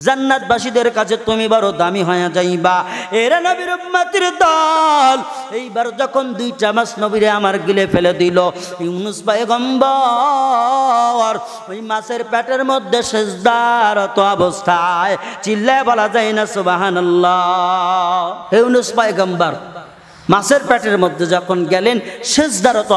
জান্নাতবাসীদের কাছে তুমি বড় দামি হয়ে যাইবা। এরা নবীর উম্মতের দল। এইবার যখন দুইটা মাছ নবীরে আমার গিলে ফেলে দিল, ইউনুস পয়গম্বর ওই মাছের পেটের মধ্যে সিজদারত অবস্থায়, চিল্লায় বলা যায় না সুবহানাল্লাহ। ইউনুস পয়গম্বর মাছের পেটের মধ্যে যখন গেলেন সিজদারত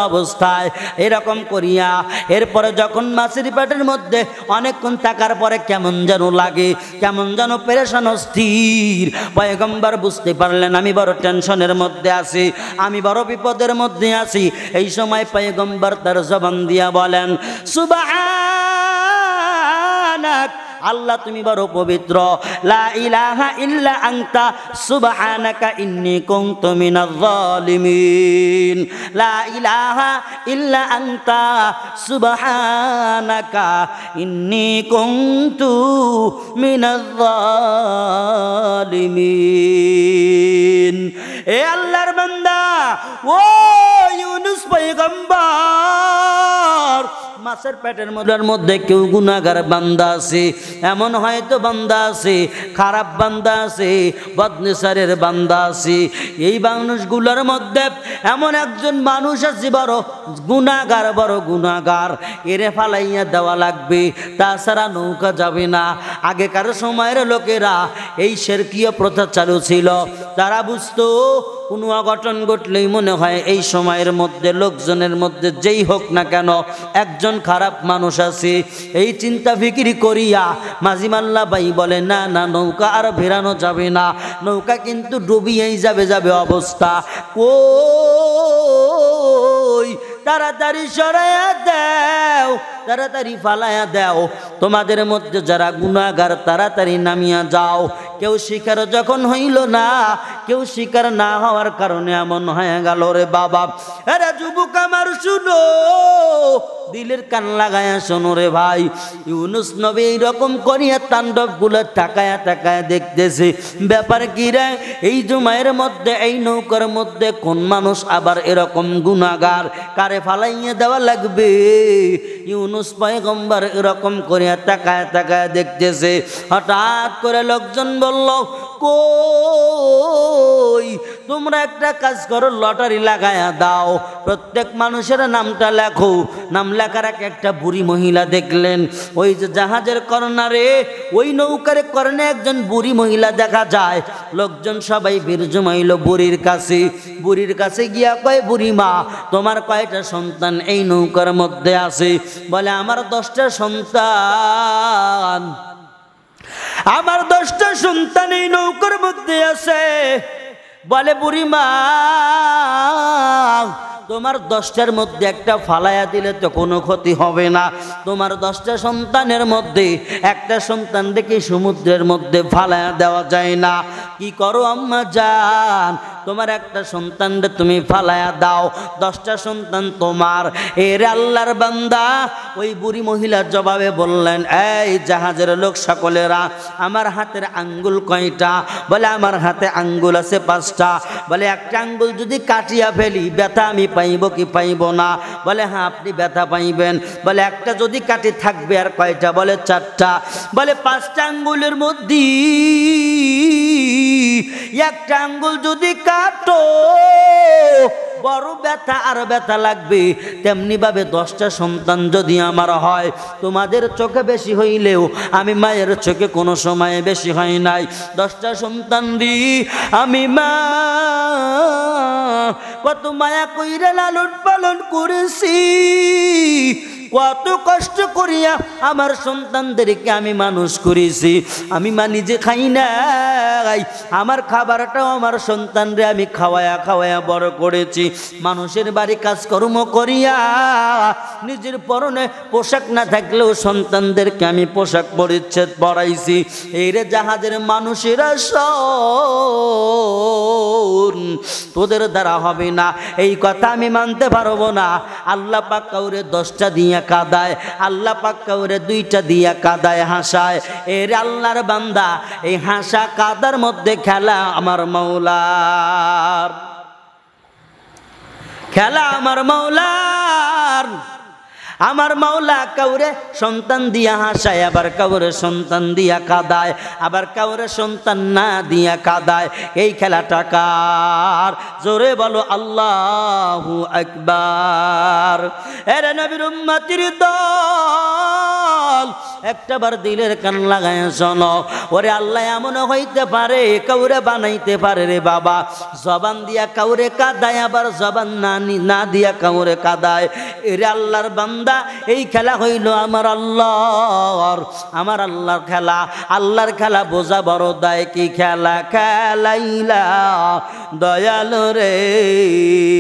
অবস্থায় এরকম করিয়া, এরপরে যখন মাছের পেটের মধ্যে অনেকক্ষণ থাকার পরে কেমন যেন লাগে, কেমন যেন পেরেশান অস্থির। পয়গম্বর বুঝতে পারলেন আমি বড় টেনশনের মধ্যে আছি, আমি বড় বিপদের মধ্যে আছি। এই সময় পয়গম্বর তার জবান দিয়া বলেন সুবহানাক, আল্লাহ তুমি বড় পবিত্র, লা ইলাহা ইল্লা আনতা সুবহানাকা ইন্নী কুনতু মিনাজ জালিমিন। লা ইলাহা ইল্লা আনতা সুবহানাকা ইন্নী কুনতু মিনাজ জালিমিন। এ আল্লাহর বান্দা, ও ইউনুস পয়গম্বর, মাছের পেটের মধ্যে কেউ গুনাহগার বান্দা আছে, এমন হয়তো বান্দা আছে, খারাপ বান্দা আছে, বদনেসারের বান্দা আছে। এই মানুষগুলোর মধ্যে এমন একজন মানুষ আছে বড় গুনাহগার, এরে ফালাইয়া দেওয়া লাগবে, তাছাড়া নৌকা যাবে না। আগেকার সময়ের লোকেরা এই শিরকিয়া প্রথা চালু ছিল, তারা বুঝতো কোনো অঘটন ঘটলেই মনে হয় এই সময়ের মধ্যে লোকজনের মধ্যে যেই হোক না কেন একজন খারাপ মানুষ আছে। এই চিন্তা ফিকিরি করিয়া মাঝি মাল্লা ভাই বলে না না, নৌকা আর ফেরানো যাবে না, নৌকা কিন্তু ডুবিয়েই যাবে অবস্থা। কই তাড়াতাড়ি সরাইয়া দাও, তাড়াতাড়ি ফালাইয়া দাও, তোমাদের মধ্যে যারা গুনাহগার তাড়াতাড়ি নামিয়া যাও। কেউ শিকার যখন হইল না, কেউ শিকার না হওয়ার কারণে এমন হয়ে গেল রে বাবা। আরে যুবক আমার শুনো, দিলের কান লাগায়া শোনো রে ভাই। ইউনুস নবী এইরকম করিয়া তাণ্ডব গুলো তাকায়া দেখতেছে, ব্যাপার কি রে, এই জুমায়ের মধ্যে এই নৌকার মধ্যে কোন মানুষ আবার এরকম গুনাহগার, কারে ফালাইয়া দেওয়া লাগবে। ইউনুস পয়গম্বর এরকম করিয়া তাকায়া দেখতেছে। হঠাৎ করে লোকজন বলল, কই তোমরা একটা কাজ করো, লটারি লাগায়া দাও, প্রত্যেক মানুষের নামটা লেখো। নাম লেখার একটা বুড়ি মহিলা দেখলেন, ওই যে জাহাজের কর্নারে, ওই নৌকার কর্নে একজন বুড়ি মহিলা দেখা যায়। লোকজন সবাই ভিড় জমাইল বুড়ির কাছে গিয়া কয়, বুড়ি মা, তোমার কয়টা সন্তান এই নৌকার মধ্যে আছে? বলে আমার 10টা সন্তান, আমার 10টা সন্তান এই নৌকার মধ্যে আছে। বলে বুড়ি মা, তোমার 10টার মধ্যে একটা ফালাইয়া দিলে তো কোনো ক্ষতি হবে না। তোমার 10টা সন্তানের মধ্যে একটা সন্তান দেখে সমুদ্রের মধ্যে ফালাইয়া দেওয়া যায় না। কি করো আম্মা জান, তোমার একটা সন্তানরে তুমি ফালাইয়া দাও, 10টা সন্তান তোমার। এর আল্লাহর বান্দা ওই বুড়ি মহিলার জবাবে বললেন, এই জাহাজের লোক সকলেরা, আমার হাতের আঙ্গুল কয়টা? বলে আমার হাতে আঙ্গুল আছে 5টা। বলে একটা আঙ্গুল যদি কাটিয়া ফেলি ব্যথা আমি পাইব কি পাইব না? বলে হ্যাঁ আপনি ব্যথা পাইবেন। বলে একটা যদি কাটি থাকবে আর কয়টা? বলে 4টা। বলে 5টা আঙ্গুলের মধ্যে একটা আঙ্গুল যদি কাটো বড় ব্যথা আর ব্যথা লাগবে। তেমনি ভাবে 10টা সন্তান যদি আমার হয়, তোমাদের চোখে বেশি হইলেও আমি মায়ের চোখে কোনো সময়ে বেশি হয় নাই। 10টা সন্তান দি আমি মা কত মায়া কইরা লালন পালন করেছি, কত কষ্ট করিয়া আমার সন্তানদেরকে আমি মানুষ করেছি। আমি মা নিজে খাই নাই, আমার খাবারটাও আমার সন্তানরে আমি খাওয়ায়া বড় করেছি। মানুষের বাড়ি কাজকর্ম করিয়া নিজের পরনে পোশাক না থাকলেও সন্তানদেরকে আমি পোশাক পরিচ্ছদ পরাইছি। এই রে জাহাজের মানুষেরা শোন, তোদের দ্বারা হবে না, এই কথা আমি মানতে পারবো না। আল্লাহ পাক কাউরে 10টা দিয়া কাদায়, আল্লাহ পাক কাউরে 2টা দিয়া কাদায়, হাসায়। এর আল্লাহর বান্দা, এই হাসা কাদার মধ্যে খেলা আমার মাওলার, খেলা আমার মাওলার। আমার মাওলা কাউরে সন্তান দিয়া হাসায়, আবার কাউরে সন্তান দিয়া কাঁদায়, আবার কাউরে সন্তান না দিয়া কাঁদায়। এই খেলাটা কার? জোরে বলো আল্লাহু আকবার। এরে নবীর উম্মতির দল, একটাবার দিলের কান লাগায় শোনো। ওরে আল্লাহ এমন হইতে পারে কাউরে বানাইতে পারে রে বাবা, জবান দিয়া কাউরে কাঁদায়, আবার জবান না দিয়া কাউরে কাঁদায়। এরে আল্লাহর বান্দা, এই খেলা হইল আমার আল্লাহর খেলা। আল্লাহর খেলা বোঝা বড় দায়। কি খেলা খেলাইলা দয়াল রে,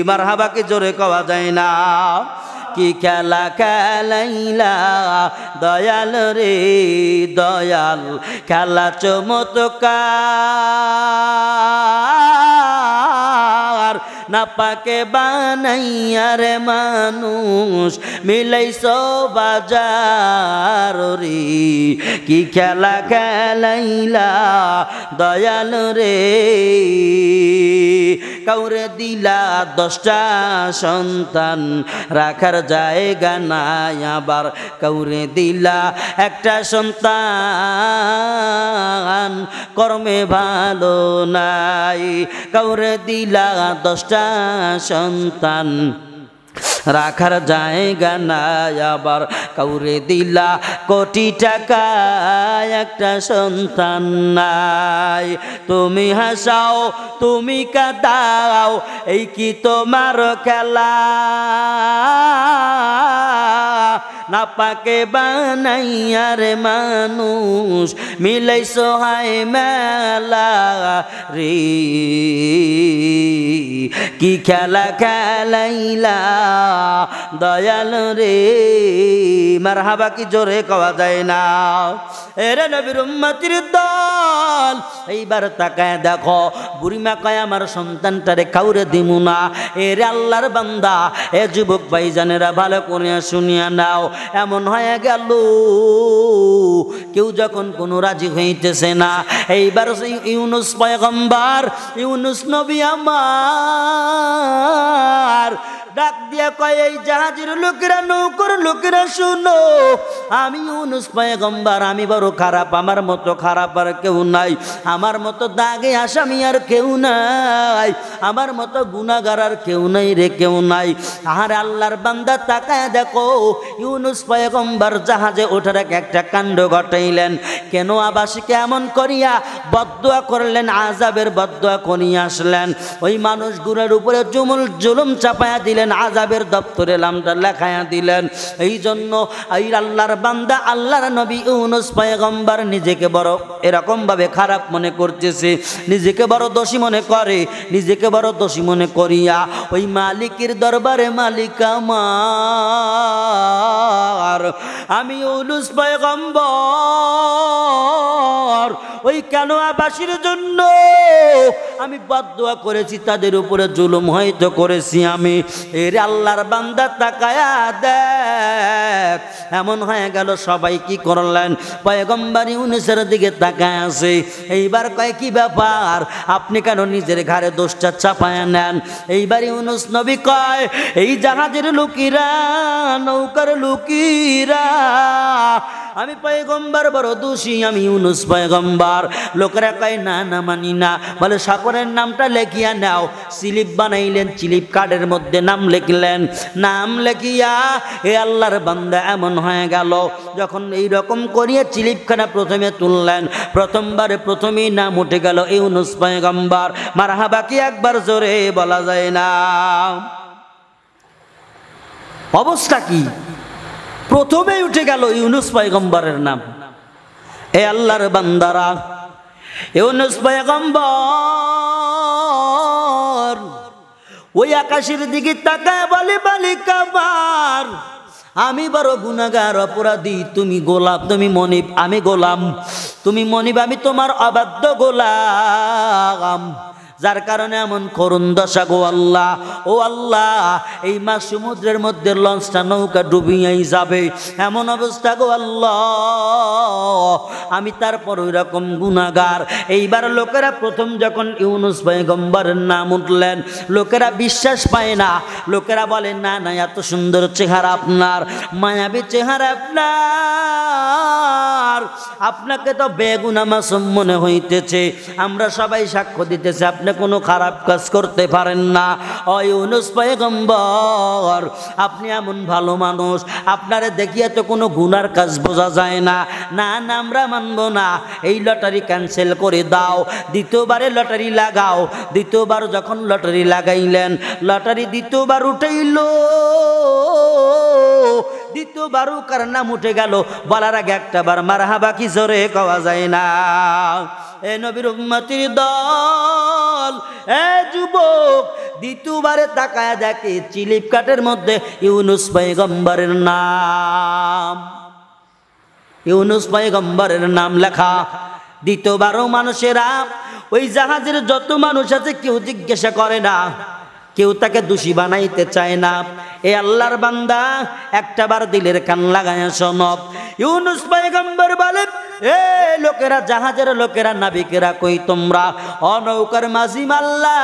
মারহাবা কি জোরে কওয়া যায় না? কি খেলা খেলাইলা দয়াল রে, দয়াল খেলা চমৎকার। না পাকে বানাইয়া রে মানুষ মিলাইছো বাজার রে। কি খেলা খেলাইলা দয়াল রে, কাউরে দিলা 10টা সন্তান রাখার জায়গা নাই, আবার কাউরে দিলা একটা সন্তান কর্মে ভালো নাই। কাউরে দিলা 10টা সন্তান রাখার জায়গা নাই, আবার কাউরে দিলা কোটি টাকা একটা সন্তান নাই। তুমি হাসাও তুমি কাঁদাও, এই কি তোমার খেলা? না পাকে বানাইয়া রে মানুষ মিলাইছো হায় মেলা রে। কি খেলা খেলাইলা দয়াল রে, মারহাবা কি জোরে কওয়া যায় না? এরে নবীর উম্মতির দল, এইবার তাকায় দেখো, বুড়িমা কয় আমার সন্তানটারে কাউরে দিমু না। এরে আল্লাহর বান্দা, এ যুবক ভাইজানেরা ভালো করে শুনিয়া নাও। এমন হয়ে গেল কেউ যখন কোনো রাজি হইতেছে না, এইবার ইউনুস পয়গম্বর, ইউনুস নবী আমার ডাক দিয়া কয়, এই জাহাজের লোকেরা, নৌকর লোকেরা শুনো, আমি ইউনুস পয়গম্বর, আমি বড় খারাপ, আমার মতো খারাপ আর কেউ নাই, আমার মতো দাগে আসামি আর কেউ নাই, আমার মতো গুনাহগার আর কেউ নাই রে, কেউ নাই। আর আল্লাহর বান্দা তাকায় দেখো, ইউনুস পয়গম্বর জাহাজে ওঠার একটা কাণ্ড ঘটাইলেন। কেন আবাসীকে এমন করিয়া বদদুয়া করলেন, আযাবের বদদুয়া করিয়া আসলেন। ওই মানুষগুলোর উপরে জুলুম চাপায়া দিলেন, আযাবের দপ্তরে নামটা লেখায়া দিলেন। এই জন্য এই আল্লাহর বান্দা, আল্লাহর নবী ইউনুস পয়গম্বর নিজেকে বড় এরকম ভাবে খারাপ মনে করতেছে, নিজেকে বড় দোষী মনে করে। নিজেকে বড় দোষী মনে করিয়া ওই মালিকের দরবারে, মালিক আমার, আমি ইউনুস পয়গম্বর ওই কেনোয়াবাসীর জন্য আমি বদদুয়া করেছি, তাদের উপরে জুলুম হয়তো করেছি আমি। এর আল্লাহর বান্দা তাকায়া দেখ, এমন হয়ে গেল সবাই কি করলেন, পয়গম্বর ইউনুসের দিকে তাকায় আছে। এইবার কয় কি ব্যাপার, আপনি কেন নিজের ঘাড়ে দোষটা চাপায়া নেন? এইবার ইউনুস নবী কয়, এই জাহাজের লোকেরা, নৌকার লোকেরা, আমি পয়গম্বর বড় দোষী, আমি ইউনুস পয়গম্বর। লোকেরা কয় না না মানি না, বলে সকলের নামটা লেখিয়া নাও। স্লিপ বানাইলেন, স্লিপ কার্ডের মধ্যে নাম লিখলেন। নাম লেখিয়া এ আল্লাহর বান্দা এমন হয়ে গেল, যখন এইরকম করিয়া স্লিপখানা প্রথমে তুললেন, প্রথমেই নাম উঠে গেল ইউনুস পয়গম্বর। মারহাবা কি একবার জোরে বলা যায় না? অবস্থা কি? প্রথমেই উঠে গেল ইউনুস পয়গম্বরের নাম। এ আল্লাহর বান্দারা, ইউনুস পয়গম্বর ওই আকাশের দিকে তাকায় বলে, মালিক আমার, আমি বড় গুনাহগার অপরাধী, তুমি গোলাম, তুমি মনিব, আমি গোলাম, তুমি মনিব, আমি তোমার অবাধ্য গোলাম, যার কারণে এমন করুণ দশা গো আল্লাহ। ও আল্লাহ, এই মাছ সমুদ্রের মধ্যে লঞ্চটা, নৌকা ডুবিয়াই যাবে, এমন অবস্থা গো আল্লাহ। আমি তারপর ওই রকম গুনাহগার। এইবার লোকেরা প্রথম যখন ইউনুস পয়গম্বরের নাম উঠলেন, লোকেরা বিশ্বাস পায় না। লোকেরা বলে না না, এত সুন্দর চেহারা আপনার, মায়াবী চেহারা আপনার, আপনাকে তো বেগুনা মাসুম মনে হইতেছে। আমরা সবাই সাক্ষ্য দিতেছে আপনি কোনো খারাপ কাজ করতে পারেন না। ও ইউনুস পয়গম্বর, আপনি এমন ভালো মানুষ, আপনারে দেখিয়া তো কোনো গুনার কাজ বোঝা যায় না। না না, আমরা মানব না, এই লটারি ক্যান্সেল করে দাও, দ্বিতীয়বারে লটারি লাগাও। দ্বিতীয়বার যখন লটারি লাগাইলেন, লটারি দ্বিতীয়বার উঠাইল। দ্বিতীয়বারও কার নাম উঠে গেল, বলার আগে একটা বার মারহাবা কি জোরে কওয়া যায় না? এ নবীর উম্মতির দল, এ যুবক, দ্বিতীয়বারে তাকায় দেখে চিলিপ কাঠের মধ্যে ইউনুস পয়গম্বরের নাম, ইউনুস পয়গম্বরের নাম লেখা। দ্বিতীয়বারও মানুষেরা, ওই জাহাজের যত মানুষ আছে কেউ জিজ্ঞাসা করে না, কেউ তাকে দোষী বানাইতে চায় না। এ আল্লাহর বান্দা, একটাবার দিলের কান লাগায় শোনো। ইউনুস পয়গম্বর বলে, এ লোকেরা, জাহাজের লোকেরা, নাবিকেরা, কই তোমরা? অনৌকার মাঝি মাল্লা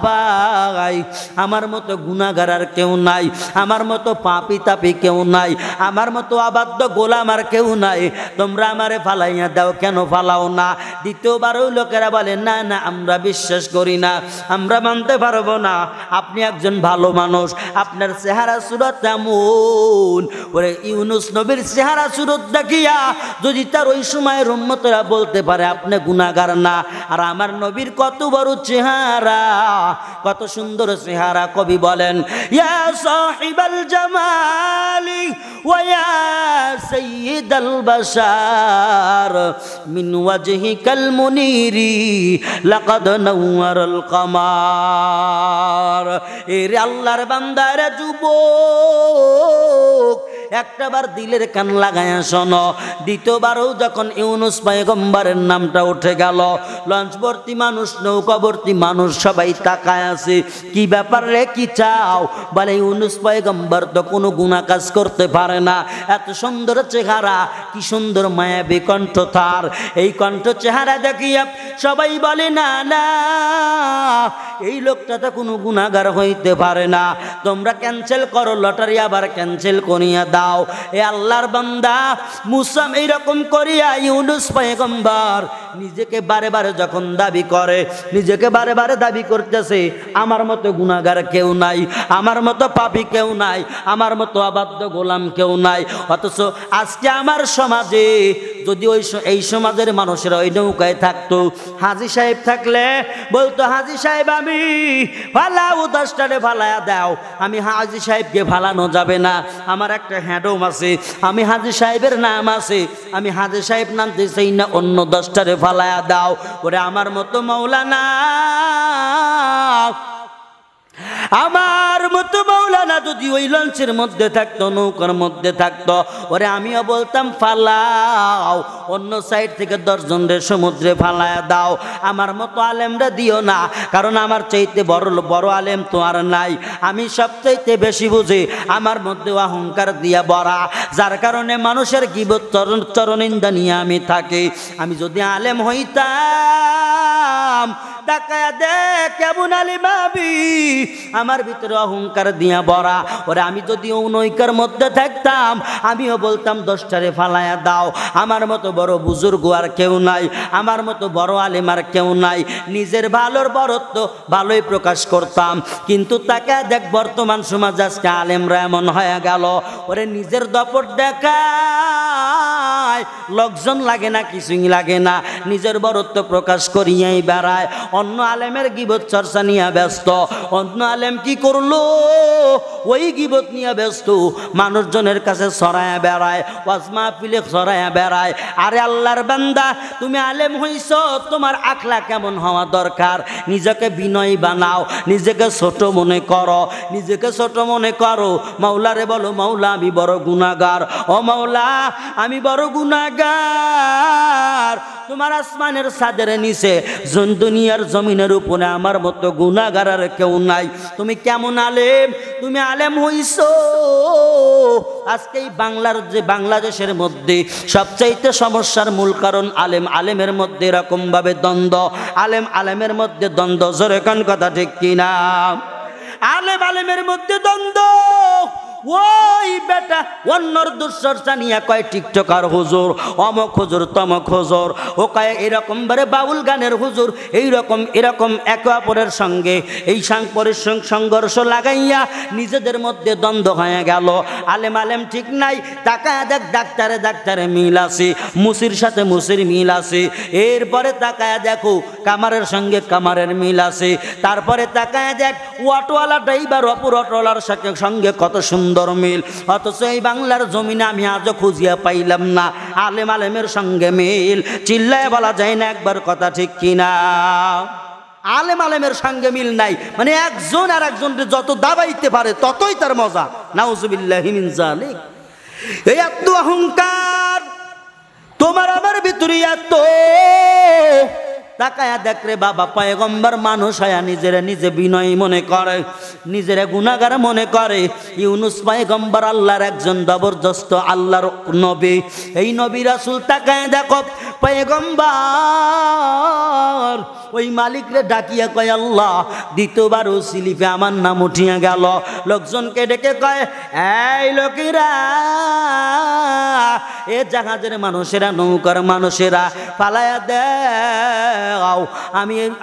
ভাই, আমার মতো গুনাহগার আর কেউ নাই, আমার মতো পাপী তাপি কেউ নাই, আমার মতো অবাধ্য গোলাম আর কেউ নাই, তোমরা আমারে ফালাইয়া দাও। কেন ফালাও না? দ্বিতীয়বারও লোকেরা বলে না না, আমরা বিশ্বাস করি না, আমরা মানতে পারবো না, আপনি একজন ভালো মানুষ, আপনার চেহারা সুরত এমন। ওরে ইউনুস নবীর চেহারা সুরত দেখিয়া যদি তার ওই সময়ের উম্মতরা বলতে পারে আপনি গুনাহগার না, আর আমার নবীর কত বড় চেহারা, কত সুন্দর চেহারা। কবি বলেন, ইয়া সাহিবাল জামালি ওয়া ইয়া সাইয়্যিদাল বাশার মিন ওয়াজহিকাল মুনিরি লাকাদ নাওয়ারাল কামার। এরে আল্লাহর বান্দারা, যুবক, একটাবার দিলের কান লাগায়া শোনো। দ্বিতীয়বারও যখন ইউনুস পয়গম্বরের নামটা উঠে গেল, লঞ্চ ভর্তি মানুষ, নৌকা ভর্তি মানুষ, সবাই তাকায় আছে। কি ব্যাপার রে, কি চাও? বলে ইউনুস পয়গম্বর তো কোনো গুনাহ কাজ করতে পারে না, এত সুন্দর চেহারা, কি সুন্দর মায়াবী কণ্ঠ তার। এই কণ্ঠ চেহারা দেখিয়া সবাই বলে না না, এই লোকটা তো কোনো গুনাহগার হইতে পারে না, তোমরা ক্যান্সেল করো, লটারি আবার ক্যান্সেল করিয়া দাও। এ আল্লাহর বান্দা মুসা এইরকম করিয়া ইউনুস পয়গম্বর নিজেকে বারে বারে যখন দাবি করে, নিজেকে বারে বারে দাবি করতেছে আমার মতো গুনাহগার কেউ নাই, আমার মতো পাপী কেউ নাই, আমার মতো অবাধ্য গোলাম কেউ নাই। অথচ আজকে আমার সমাজে যদি এই সমাজের মানুষেরা ওই নৌকায় থাকতো, হাজী সাহেব থাকলে বলতো, হাজী সাহেব আমি ফালাও, 10টারে ফালায়া দাও। আমি হাজী সাহেবকে ফালানো যাবে না, আমার একটা হ্যাডম আছে, আমি হাজী সাহেবের নাম আছে, আমি হাজী সাহেব নামতে চাই না, অন্য 10টারে ফালায়া দাও। ওরে আমার মতো মাওলানা, আমার মতো মাওলানা যদি ওই লঞ্চের মধ্যে থাকতো, নৌকার মধ্যে থাকতো, ওরে আমিও বলতাম ফালাও, অন্য সাইড থেকে 10 জনের সমুদ্রে ফালায়া দাও। আমার মতো আলেমরা দিও না, কারণ আমার চাইতে বড় আলেম তো আর নাই, আমি সবচাইতে বেশি বুঝি, আমার মধ্যে অহংকার দিয়া ভরা, যার কারণে মানুষের গীবত চরনিন্দা নিয়ে আমি থাকি। আমি যদি আলেম হইতাম, তাকায়া দেখ কেমন আলিম আমি, আমার ভিতরে অহংকার দিয়া ভরা। ওরে আমি যদি নৌকার মধ্যে থাকতাম, আমিও বলতাম 10টারে ফালায়া দাও। আমার মতো বড় বুজুর্গ আর কেউ নাই, আমার মতো বড় আলেম আর কেউ নাই। নিজের ভালোর বড়ত্ব ভালোই প্রকাশ করতাম, কিন্তু তাকায়া দেখ বর্তমান সমাজ আজকে আলেমরা এমন হয়ে গেল, ওরে নিজের দপট দেখায়, লোকজন লাগে না, কিছুই লাগে না, নিজের বড়ত্ব প্রকাশ করিয়াই বেড়ায়। অন্য আলেমের গীবত চর্চা নিয়ে ব্যস্ত, অন্য আলেম কি করলো ওই গীবত নিয়ে ব্যস্ত, মানুষজনের কাছে ছড়ায়া বেড়ায়, ওয়াজ মাহফিলে ছড়ায়া বেড়ায়। আরে আল্লাহর বান্দা, তুমি আলেম হইছ, তোমার আখলা কেমন হওয়া দরকার? নিজেকে বিনয়ী বানাও, নিজেকে ছোট মনে করো, নিজেকে ছোট মনে করো। মাওলারে বলো, মাওলা আমি বড় গুনাহগার, ও মাওলা আমি বড় গুনাহগার। তোমার আসমানের ছাদের নিচে দুনিয়ার জমিনের উপরে আমার মতো গুনাহগার আর কেউ নাই। তুমি কেমন আলেম? তুমি আলেম হইছো আজকে এই বাংলাদেশের মধ্যে সবচাইতে সমস্যার মূল কারণ আলেমের মধ্যে এরকম ভাবে দ্বন্দ্ব, আলেমের মধ্যে দ্বন্দ্ব। জোরে কোন কথা ঠিক কিনা? আলেমের মধ্যে দ্বন্দ্ব। ওই বেটা অন্যর দুঃচর্চা নিয়ে কয় টিকটকার হুজুর, অমক হুজুর, তমক হুজুর, ও কয় এরকম বারে বাউল গানের হুজুর। এরকম একে অপরের সঙ্গে এই সংঘর্ষ লাগাইয়া নিজেদের মধ্যে দ্বন্দ্ব হয়ে গেল। আলেম ঠিক নাই। তাকায় দেখ ডাক্তারে মিল আছে, মুসির সাথে মুসির মিল আছে। এরপরে তাকায় দেখো কামারের সঙ্গে কামারের মিল আছে। তারপরে তাকায় দেখ অটোওয়ালা ড্রাইভার অপর অটোওয়ালার সঙ্গে কত সুন্দর মিল। অথচ এই বাংলার জমিনে আমি আজও খুঁজিয়া পাইলাম না আলেমের সঙ্গে মিল। চিল্লায় বলা যায় না একবার কথা ঠিক কিনা? আলেমের সঙ্গে মিল নাই, মানে একজন আর একজনকে যত দাবাইতে পারে ততই তার মজা। নাউজুবিল্লাহি মিন যালিক। এই এত অহংকার তোমার আমার ভিতরে এত। তাকায়া দেখ রে বাবা, পয়গম্বর মানুষ হয়া নিজে বিনয়ী মনে করে, নিজেরা গুনাহগার মনে করে। ইউনুস পয়গম্বর আল্লাহর একজন জবরদস্ত আল্লাহর নবী। এই নবী রাসূল তাকায়া দেখো পয়গম্বর ওই মালিকরে ডাকিয়া কয় আল্লাহ, দ্বিতীয়বার ও স্লিপে আমার নাম উঠিয়া গেল। লোকজনকে ডেকে কয় এই লোকেরা, এ জাহাজের মানুষেরা, নৌকার মানুষেরা পালায়া দাও,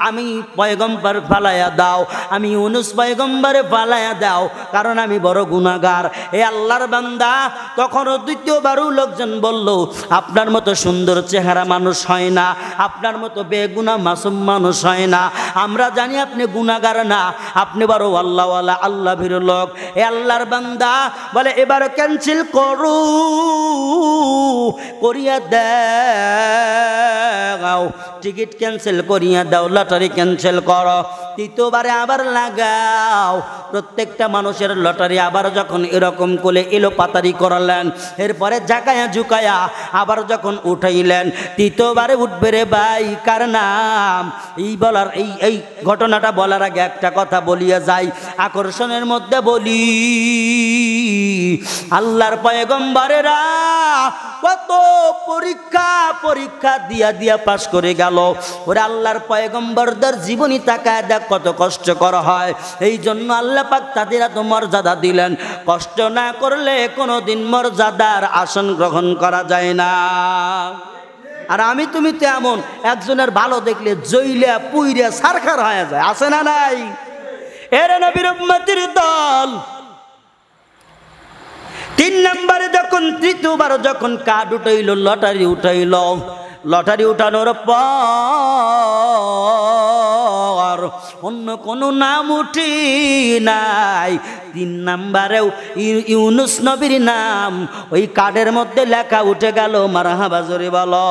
আমি পয়গম্বর পালায়া দাও, আমি ইউনুস পয়গম্বরে পালায়া দাও, কারণ আমি বড় গুনাহগার। এ আল্লাহর বান্দা। তখনও দ্বিতীয়বারও লোকজন বলল আপনার মতো সুন্দর চেহারা মানুষ হয় না, আপনার মতো বেগুনাহ মাসুম মানুষ হয় না। আমরা জানি আপনি গুনাহগার না, আপনি বড় আল্লাহওয়ালা, আল্লাহ ভীর লোক। এ আল্লাহর বান্দা বলে এবার ক্যান্সেল করু করিয়া দাও, টিকিট ক্যান্সেল করিয়া দাও, লটারি ক্যান্সেল করো, তৃতীয়বারে আবার লাগাও। প্রত্যেকটা মানুষের লটারি আবার যখন এরকম করে এলো পাতারি করালেন, এরপরে জাকায়া ঝুকায়া আবার যখন উঠাইলেন, তৃতীয়বারে উঠবে রে ভাই কার নাম? এই ঘটনাটা বলার আগে একটা কথা বলিয়া যাই, আকর্ষণের মধ্যে বলি। আল্লাহর পয়গম্বরেরা কত পরীক্ষা দিয়া পাশ করে গেল। ওরা আল্লাহর পয়গম্বরদের জীবনী তাকায় দেখ কত কষ্ট করা হয়। এই জন্য আল্লাহ পাক তাদের এত মর্যাদা দিলেন। কষ্ট না করলে কোনোদিন মর্যাদার আসন গ্রহণ করা যায় না। আর আমি তুমি তো এমন, একজনের ভালো দেখলে জইলা পুইরা সারখার হয়ে যায়, আছে না নাই? এর নবীর উম্মতের দল। 3 নম্বরে যখন তৃতীয়বার যখন কার্ড উঠাইল, লটারি উঠাইল, লটারি উঠানোর পর অন্য কোনো নাম উঠি নাই। 3 নম্বরেও ইউনুস নবীর নাম ওই কার্ডের মধ্যে লেখা উঠে গেল। মারহাবা জোরে বলো।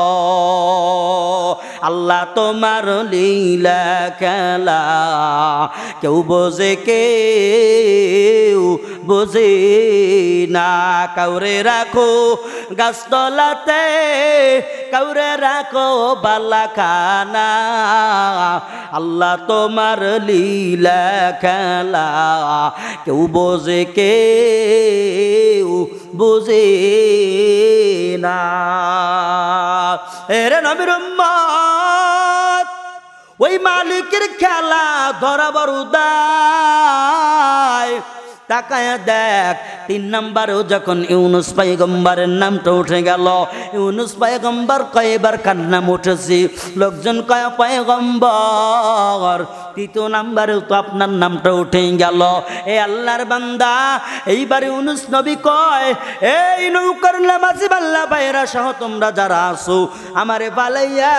আল্লাহ তোমার লীলা খেলা কেউ বোঝে না। কাউরে রাখো গাছতলাতে, কাউরে রাখো বালাখানা। আল্লাহ তোমার লীলা খেলা কেউ বোঝে না। এরে নবীর উম্মত, ওই মালিকের খেলা ধরা বড় দায়। তাকায়া দেখ 3 নম্বরেও যখন ইউনুস পয়গম্বরের নামটা উঠে গেল, ইউনুস পয়গম্বর কয়েকবার কার নাম উঠেছি? লোকজন কয় পয়গম্বর। 3 নম্বরেও তো আপনার নামটা উঠে গেল। এ আল্লাহর বান্দা, এইবার ইউনুস নবী কয় এই নৌকার নামাজি বাল্লা ভাইরা সহ তোমরা যারা আছো আমারে ফালাইয়া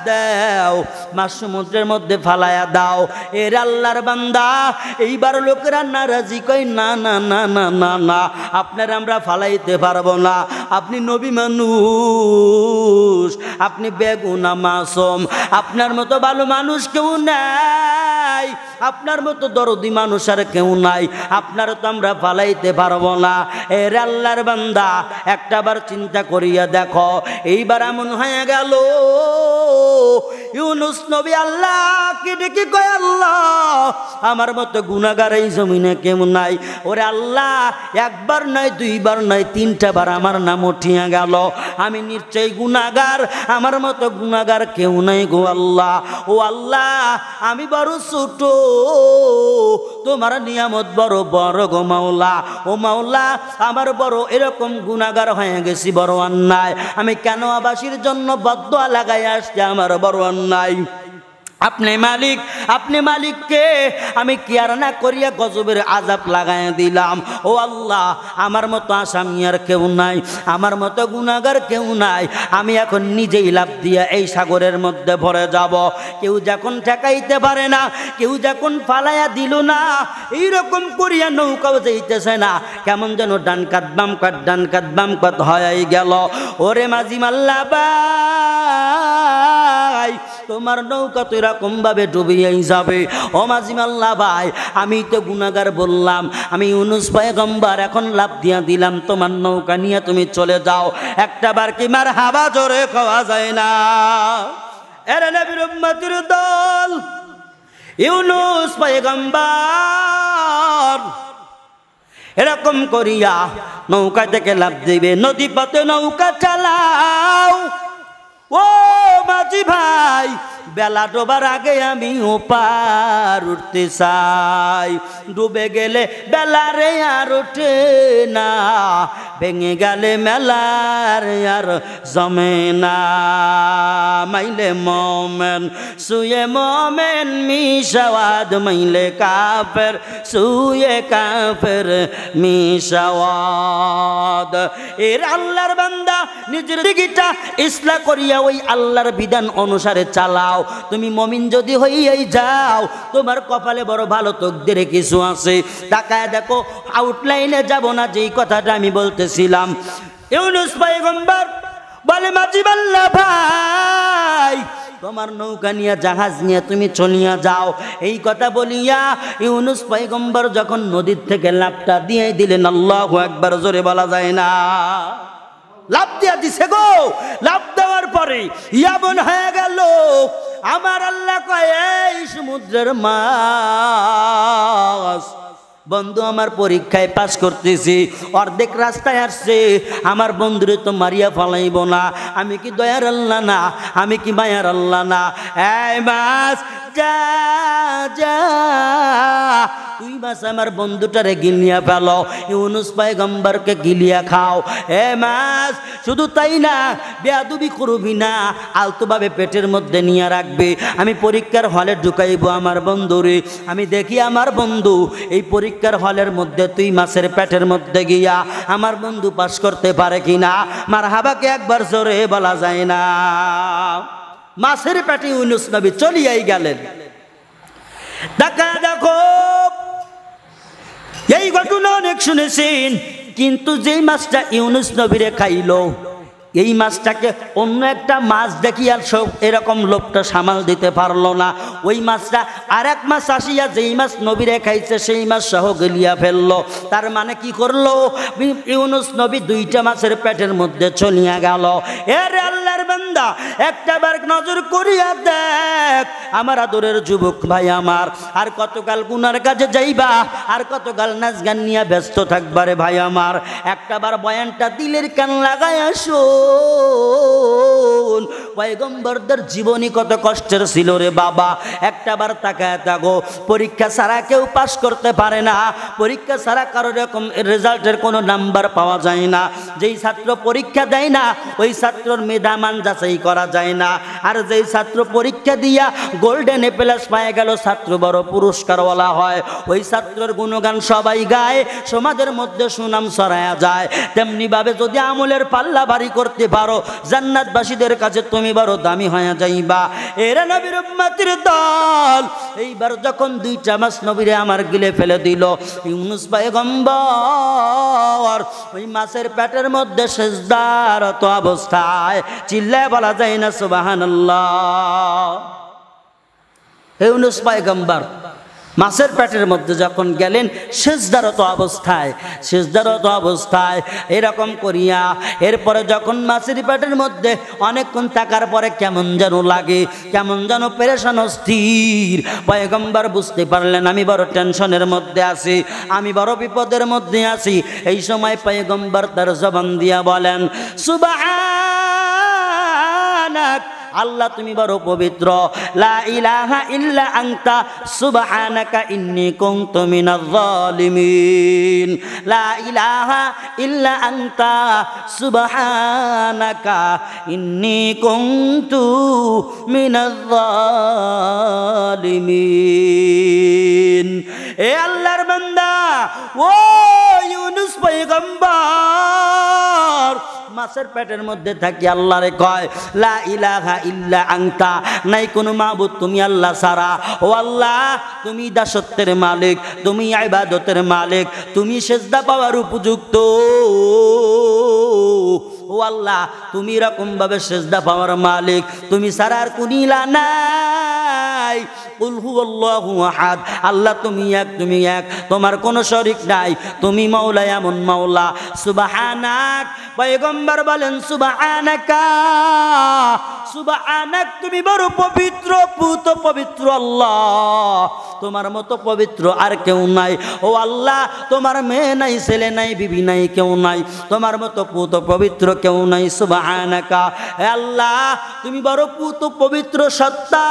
দাও, মাছ সমুদ্রের মধ্যে ফালাইয়া দাও। এর আল্লাহর বান্দা, এইবার লোকেরা নারাজি কয় না না না না না না, আপনার আমরা ফালাইতে পারবো না, আপনি নবী মানুষ, আপনি বেগুনা মাসুম, আপনার মতো ভালো মানুষ কেউ না। নাই, আপনার মতো দরদি মানুষ আর কেউ নাই, আপনার তো আমরা ফালাইতে পারবো না। এর আল্লাহর বান্দা একটাবার চিন্তা করিয়া দেখো, এইবার এমন হয়ে গেল ইউনুস নবী আল্লাহ কি ডেকে কয়, আল্লাহ আমার মতো গুনাহগার এই জমিনে কেউ নাই। ওরে আল্লাহ, একবার নয় দুইবার নয় তিনটা বার আমার নাম উঠিয়া গেল, আমি নিশ্চয়ই গুনাহগার, আমার মতো গুনাহগার কেউ নাই গো আল্লাহ। ও আল্লাহ, আমি বড় ছোট, তোমার নিয়ামত বড় বড় গো মাওলা। ও মাওলা, আমার বড় এরকম গুনাহগার হয়ে গেছি, বড় অন্যায়। আমি কেন আবাসীর জন্য বদদোয়া লাগাই আসছি, আমার বড় অন্যায়। আপনি মালিক, আপনি মালিককে আমি কেয়ার না করিয়া গজবের আযাব লাগাইয়া দিলাম। ও আল্লাহ, আমার মতো আসামি আর কেউ নাই, আমার মতো গুনাহগার কেউ নাই। আমি এখন নিজেই লাফ দিয়া এই সাগরের মধ্যে ভরে যাব। কেউ যখন ঠেকাইতে পারে না, কেউ যখন ফালাইয়া দিল না, এইরকম করিয়া নৌকাও যাইতেছে না, কেমন যেন ডান কাত বাম কাত ডান কাত বাম কাত হয়ে গেল। ওরে মাঝি মাল্লা ভাই, তোমার নৌকা তো এরকম ভাবে ডুবিয়েই যাবে। ও মাঝি মাল্লা ভাই, আমি তো গুনাহগার বললাম, আমি ইউনুস পয়গম্বর, এখন লাফ দিয়া দিলাম, তোমার নৌকা নিয়ে তুমি চলে যাও। একটা বার কি মার হাবা জোরে খাওয়া যায় না? এরে নবীর উম্মতের দল, ইউনুস পয়গম্বর এরকম করিয়া নৌকা থেকে লাফ দিবে, নদী পথে নৌকা চালাও। ও মাঝি ভাই, বেলা ডোবার আগে আমি ওপার উঠতে চাই, ডুবে গেলে বেলা রে আর ওঠে না, ভেঙে গেলে মেলার আর জমে না। মাইলে মোমেন সুয়ে মোমেন মিশাওয়াদ, মাইলে কাফের সুয়ে কাফের মিশাওয়াদ। এর আল্লাহর বান্দা নিজের দিকটা ইসলাহ করিয়া ওই আল্লাহর বিধান অনুসারে চালাও। তুমি মুমিন যদি হইয়াই যাও, তোমার কপালে বড় ভালো তকদির কিছু আছে। তাকায় দেখো, আউটলাইনে যাব না, যেই কথাটা আমি বলতেছিলাম। ইউনুস পয়গম্বর বলে, মাঝি মাল্লা ভাই, তোমার নৌকা নিয়ে জাহাজ নিয়ে তুমি চলিয়া যাও। এই কথা বলিয়া ইউনুস পয়গম্বর যখন নদীর থেকে লাফটা দিয়ে দিলেন, আল্লাহু আকবার, জোরে বলা যায় না? লাফ দিয়া দিছে গো। লাফ দেওয়ার পরে এমন হয়ে গেল, আমার আল্লাহ কয়, এই সমুদ্রের মাছ, বন্ধু আমার পরীক্ষায় পাস করতেছি, অর্ধেক রাস্তায় আসছে, আমার বন্ধুরে তো মারিয়া ফলাইব না। আমি কি দয়ার আল্লাহ না? আমি কি মায়ার আল্লাহ না? এই মাছ যা যা, তুই মাছ আমার বন্ধুটারে গিলিয়া ফেল, ইউনুস পয়গম্বরকে গিলিয়া খাও। এ মাছ, শুধু তাই না, বেয়াদবি করবি না, আলতোভাবে পেটের মধ্যে নিয়ে রাখবে। আমি পরীক্ষার হলে ঢুকাইব আমার বন্ধুরে, আমি দেখি আমার বন্ধু এই পরীক্ষার হলের মধ্যে তুই মাছের পেটের মধ্যে গিয়া আমার বন্ধু পাস করতে পারে কিনা। মারহাবাকে একবার জোরে বলা যায় না? মাছের পেটে ইউনুস নবী চলিয়াই গেলেন। দেখা দেখো, এই ঘটনা অনেক শুনেছেন, কিন্তু যেই মাছটা ইউনুস নবীরে খাইলো, এই মাছটাকে অন্য একটা মাছ দেখি আর সব এরকম লোকটা সামাল দিতে পারলো না। ওই মাছটা আর এক মাছ আসিয়া যেই মাছ নবীরে খাইছে সেই মাছ সহ গলিয়া ফেললো। তার মানে কি করলো? ইউনুস নবী দুইটা মাছের পেটের মধ্যে চলিয়া গেল। এর আল্লাহর বান্দা, একটা বার নজর করিয়া দেখ আমার আদরের যুবক ভাই আমার, আর কতকাল গুনার কাজে যাইবা, আর কতকাল নাচ গান নিয়ে ব্যস্ত থাকবারে ভাই আমার। একটা বার বয়ানটা দিলের কান লাগায় আসো। পয়গম্বরদের জীবনী কত কষ্টের ছিল রে বাবা। একটা বার তাকায় থাকো, পরীক্ষা ছাড়া কেউ পাস করতে পারে না, পরীক্ষা ছাড়া কারো রকম রেজাল্টের কোনো নাম্বার পাওয়া যায় না। যেই ছাত্র পরীক্ষা দেয় না ওই ছাত্রর মেধামান যাচাই করা যায় না, আর যেই ছাত্র পরীক্ষা দিয়া গোল্ডেন এ প্লাস পায় গেল, ছাত্র বড় পুরস্কারওয়ালা হয়, ওই ছাত্রের গুণগান সবাই গায়, সমাজের মধ্যে সুনাম ছড়ায়া যায়। তেমনিভাবে যদি আমলের পাল্লা ভারী করতে পারো, জান্নাতবাসীদের কাছে তুমি বড় দামি হয়ে যাইবা। এরা নবীর উম্মতের দল, এইবার যখন দুইটা মাছ নবীরে আমার গিলে ফেলে দিল, ইউনুস পয়গম্বর ওই মাছের পেটের মধ্যে সেজদারত অবস্থায়, চিল্লায় বলা যায় না সুবহানাল্লাহ? ইউনুস পয়গম্বর মাছের পেটের মধ্যে যখন গেলেন সেজদারত অবস্থায় এরকম করিয়া এরপরে যখন মাছের পেটের মধ্যে অনেকক্ষণ থাকার পরে কেমন যেন লাগে, কেমন যেন পেরেশান অস্থির। পয়গম্বর বুঝতে পারলেন আমি বড় টেনশনের মধ্যে আছি, আমি বড় বিপদের মধ্যে আছি। এই সময় পয়গম্বর তার জবান দিয়া বলেন সুবহানাক, আল্লাহ তুমি বড় পবিত্র, লা ইলাহা ইল্লা আনতা সুবহানাকা ইন্নী কুনতু মিনাজ জালিমিন, লা ইলাহা ইল্লা আনতা সুবহানাকা ইন্নী কুনতু মিনাজ জালিমিন। এ আল্লাহর বান্দা, ও ইউনুস পয়গম্বর মাছের পেটের মধ্যে থাকি আল্লাহরে কয় লা ইলাহা ইল্লা আনতা, নাই কোনো মাবুদ তুমি আল্লাহ ছাড়া। ও আল্লাহ তুমি দাসত্বের মালিক, তুমি ইবাদতের মালিক, তুমি সেজদা পাওয়ার উপযুক্ত। ও আল্লাহ তুমি এরকম ভাবে সেজদা পাওয়ার মালিক, তুমি ছাড়া আর কোনো ইলাহ নাই। কুল হুয়াল্লাহু আহাদ, আল্লাহ তুমি এক, তুমি এক, তোমার কোনো শরীক নাই, তুমি মাওলা এমন মাওলা। সুবহানাক, পয়গম্বর বলেন সুবহানাকা, সুবহানাক তুমি বড় পবিত্র, পুত পবিত্র আল্লাহ, তোমার মতো পবিত্র আর কেউ নাই। ও আল্লাহ তোমার মেয়ে নাই, ছেলে নাই, বিবি নাই, কেউ নাই, তোমার মতো পুত পবিত্র কেউ নাই। সুবহানাকা, হে আল্লাহ তুমি বড় পুত পবিত্র সত্তা।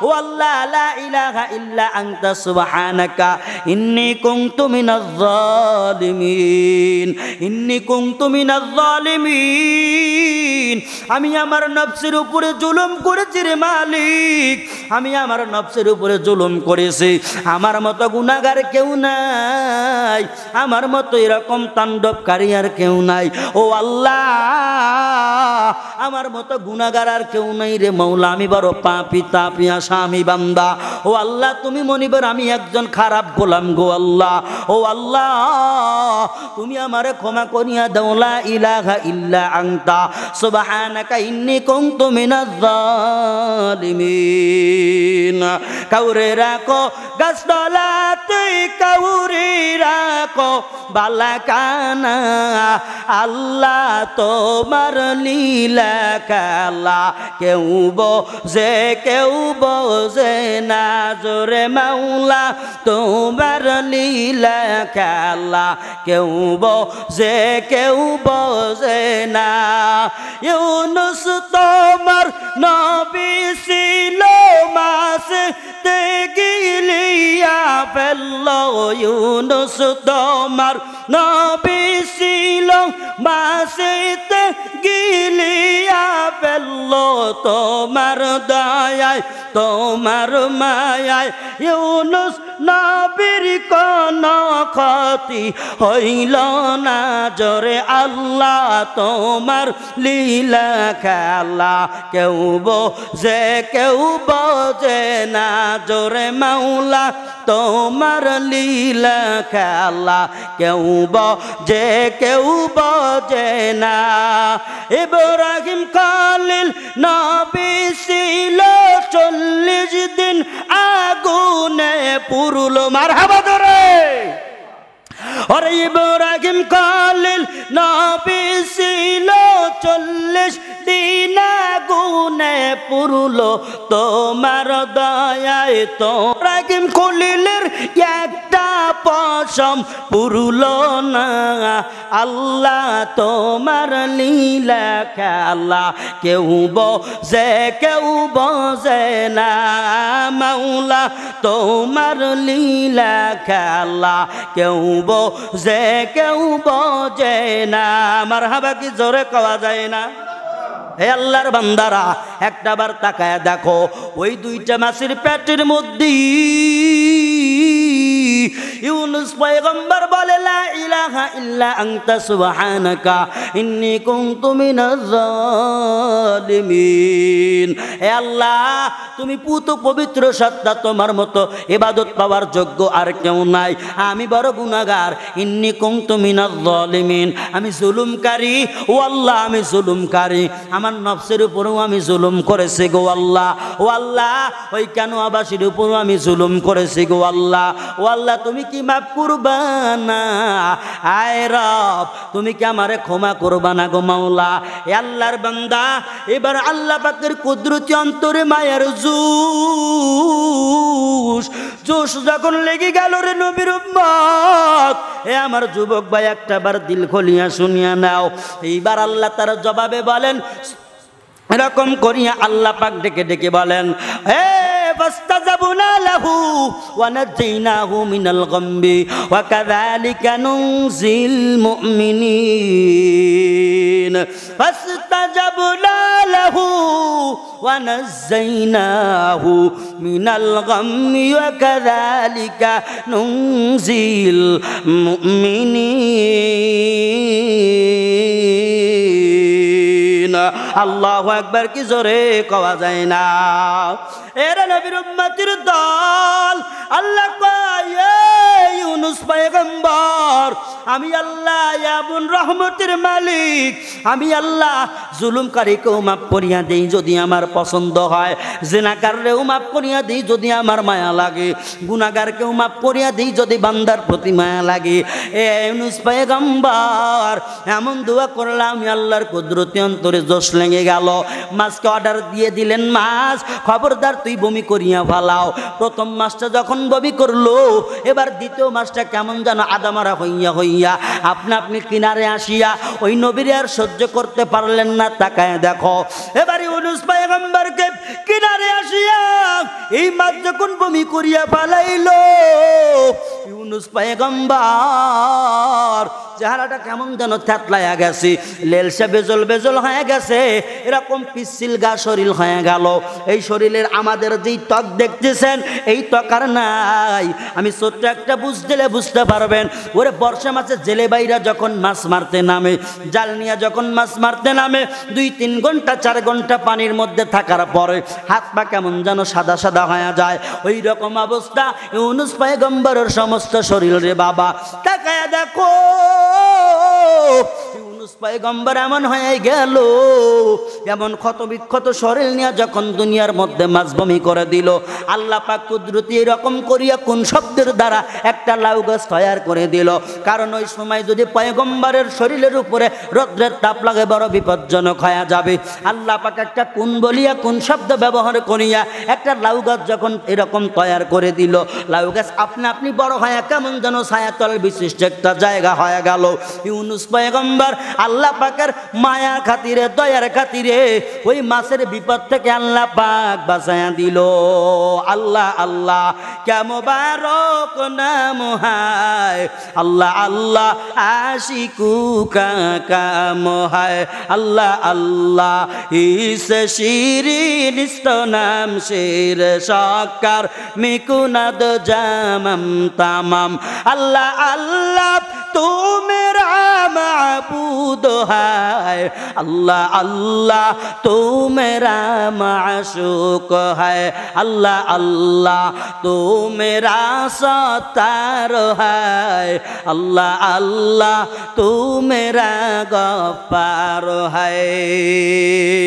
ও আল্লাহ লা ইলাহা ইল্লা আনতা সুবহানাকা ইন্নী কুনতু মিনাজ জালিমিন, ইন্নী কুনতু মিনাজ জালিমিন। আমি আমার নফসের উপরে জুলুম করেছি রে মালিক, আমি আমার নফসের উপরে জুলুম করেছি। আমার মতো গুনাহগার কেউ নাই, আমার মতো এরকম তাণ্ডবকারী আর কেউ নাই। ও আল্লাহ আমার মতো গুনাহগার আর কেউ নাই রে মাওলা, আমি বড় পাপী তাপী আসামি বান্দা। ও আল্লাহ তুমি মনিবের আমি একজন খারাপ গোলাম গো আল্লাহ। ও আল্লাহ তুমি আমারে ক্ষমা করিয়া দাও, লা ইলাহা ইল্লা আনতা সুবহানাকা ইন্নী কুনতু মিনাজ জালিমিন। কাউরে রাখো গাছতলাতে, কাউরে রাখো বালাকানা, আল্লাহ তোমার লীলা খেলা কেউ বোঝে কেউ বোঝে না, জোরে মাওলা তোমার লীলা খেলা কেউ বোঝে কেউ বোঝে না। ইউনুস তোমার নবী ছিল, মাছতে গিলিয়া ফেললো। ইউনুস তোমার নবী ছিল, মাছতে গিলিয়া ফেললো। তোমার দয়ায় তোমার মায়ায় ইউনুস নবীর কোনো ক্ষতি হইল না, জোরে আল্লাহ তোমার লীলা খেলা কেউ বোঝে কেউ বোঝে না, জোরে মাওলা তোমার লীলা খেলা কেউ বোঝে কেউ বোঝে না। ইব্রাহিম খলিল নবী ছিল, 40 দিন আগুনে পুরলো। মারহাবা ধরে ওরে ইব্রাহিম খলিল নবী ছিল, 40 দিন আগুনে পুরলো তোমার দয়ায়। তো ইব্রাহিম খলিলের একটা পশম পুরলো না, আল্লাহ তোমার লীলা খেলা কেউ বোঝে কেউ বোঝে না, মাওলা তোমার লীলা খেলা কেউ বোঝে কেউ বোঝে না। মারহাবা কি জোরে কওয়া যায় না? হে আল্লাহর বান্দারা একটাবার তাকায় দেখো, ওই দুইটা মাছের পেটের মধ্যে ইউনুস পয়গম্বর বলে লা ইলাহা ইল্লা আনতা সুবহানাকা ইন্নী কুনতু মিনাজ যালিমিন। হে আল্লাহ, তুমি পুত পবিত্র সত্তা, তোমার মতো ইবাদত পাওয়ার যোগ্য আর কেউ নাই। আমি বড় গুনাহগার, ইন্নী কুনতু মিনাজ যালিমিন। আমি জুলুমকারী ও আল্লাহ, আমি জুলুমকারী। আমার নফসের উপরেও আমি জুলুম করেছি গো আল্লাহ। ও আল্লাহ, ওই কেন আবাসীর উপরেও আমি জুলুম করেছি গো আল্লাহ। ও আল্লাহ, তুমি কি মাফ করবা না? আয় রব, তুমি কি আমারে ক্ষমা করবা না গো মাওলা? এ আল্লাহর বান্দা, এবার আল্লাহ পাকের কুদরতি অন্তরে মায়ের জোশ যখন লেগে গেল রে নবীর উম্মত, এ আমার যুবক ভাই, একটা বার দিল খুলিয়া শুনিয়া নাও। এইবার আল্লাহ তার জবাবে বলেন, এরকম করিয়া আল্লাহ পাক ডেকে ডেকে বলেন, হে ফাস্তাজাবনা লাহু ওয়া নাজাইনাহু মিনাল গাম্বি ওয়া কাযালিকা নুনজিল মুমিনিন। ফাস্তাজাবনা লাহু ওয়া নাজাইনাহু মিনাল গাম্বি ওয়া কাযালিকা নুনজিল মুমিনিন। আল্লাহু আকবার, কি জোরে কওয়া যায় না? এরা নবীর উম্মতের দল। আল্লাহ কয়, ইউনূস পয়গম্বর, আমি আল্লাহ ইয়াবুন রহমতের মালিক, আমি আল্লাহ জুলুমকারীকেও মাফ করিয়া দেই যদি আমার পছন্দ হয়, জিনাকাররেও মাফ করিয়া দেই যদি আমার মায়া লাগে, গুনাহগারকেও মাফ করিয়া দেই যদি বান্দার প্রতি মায়া লাগে। এ ইউনূস পয়গম্বর এমন দোয়া করলাম, আমি আল্লাহর কুদরতি অন্তরে জোশ লেগে গেল। মাছকে অর্ডার দিয়ে দিলেন, মাছ খবরদার তুই বমি করিয়া ফালাও। প্রথম মাছটা যখন বমি করলো, এবার দ্বিতীয় মাছটা কেমন যেন আদামারা হইয়া হইয়া আপনা আপনি কিনারে আসিয়া ওই নবীর আর সহ্য করতে পারলেন না। তাকায় দেখো, এবার ইউনূস পয়গম্বরকে কিনারে আসিয়া এই মাছ যখন বমি করিয়া ফালাইলো, ইউনূস পয়গম্বর চেহারাটা কেমন যেন থেতলাইয়া গেছে, লেলসা বেজল বেজল হয়ে গেছে, এরকম পিচ্ছিল গা শরীর হয়ে গেল। এই শরীরের আমাদের যেই ত্বক দেখতেছেন, এই ত্বক আর নাই। আমি ছোট্ট একটা বুঝ দিলে বুঝতে পারবেন। ওরে বর্ষা মাসে জেলে বাইরা যখন মাছ মারতে নামে, জাল নিয়ে যখন মাছ মারতে নামে, 2-3 ঘন্টা 4 ঘন্টা পানির মধ্যে থাকার পরে হাত পা কেমন যেন সাদা সাদা হয়ে যায়, ওই রকম অবস্থা ইউনূস পয়গম্বরের সমস্ত শরীর রে বাবা। তাকায় দেখো, ইউনূস পয়গম্বর এমন হয়ে গেল, এমন ক্ষত বিক্ষত শরীর নিয়ে যখন দুনিয়ার মধ্যে মাছ বমি করে দিল, আল্লাহ পাক কুদরতি এরকম করিয়া কোন শব্দের দ্বারা একটা লাউ গাছ তৈরি করে দিল। কারণ ওই সময় যদি পয়গম্বরের শরীরের উপরে রৌদ্রের তাপ লাগে বড় বিপজ্জনক হয়ে যাবে। আল্লাহ পাক একটা কোন বলিয়া কোন শব্দ ব্যবহার করিয়া একটা লাউ গাছ যখন এরকম তৈরি করে দিল, লাউ গাছ আপনা আপনি বড় হয়ে কেমন যেন ছায়াতল বিশিষ্ট একটা জায়গা হয়ে গেল। ইউনূস পয়গম্বর আল্লাহ পাকের মায়া খাতিরে, দয়ার খাতিরে ওই মাছের বিপদ থেকে আল্লাহ পাক বাঁচায়া দিল। আল্লাহ আল্লাহ ক্যা মুবারক নাম হায়, আল্লাহ আল্লাহ আশিকু কা কাম হায়, আল্লাহ আল্লাহ ইস শিরিন ইস্ত নাম শের শক্কর মিকুনাদ জামাম তামাম। আল্লাহ আল্লাহ তু মেরা মাবুদ হায়, আল্লাহ আল্লাহ তু মেরা মাশুক হায়, আল্লাহ আল্লাহ তু মেরা সত্তার হায়, আল্লাহ আল্লাহ তু মেরা গফার হায়।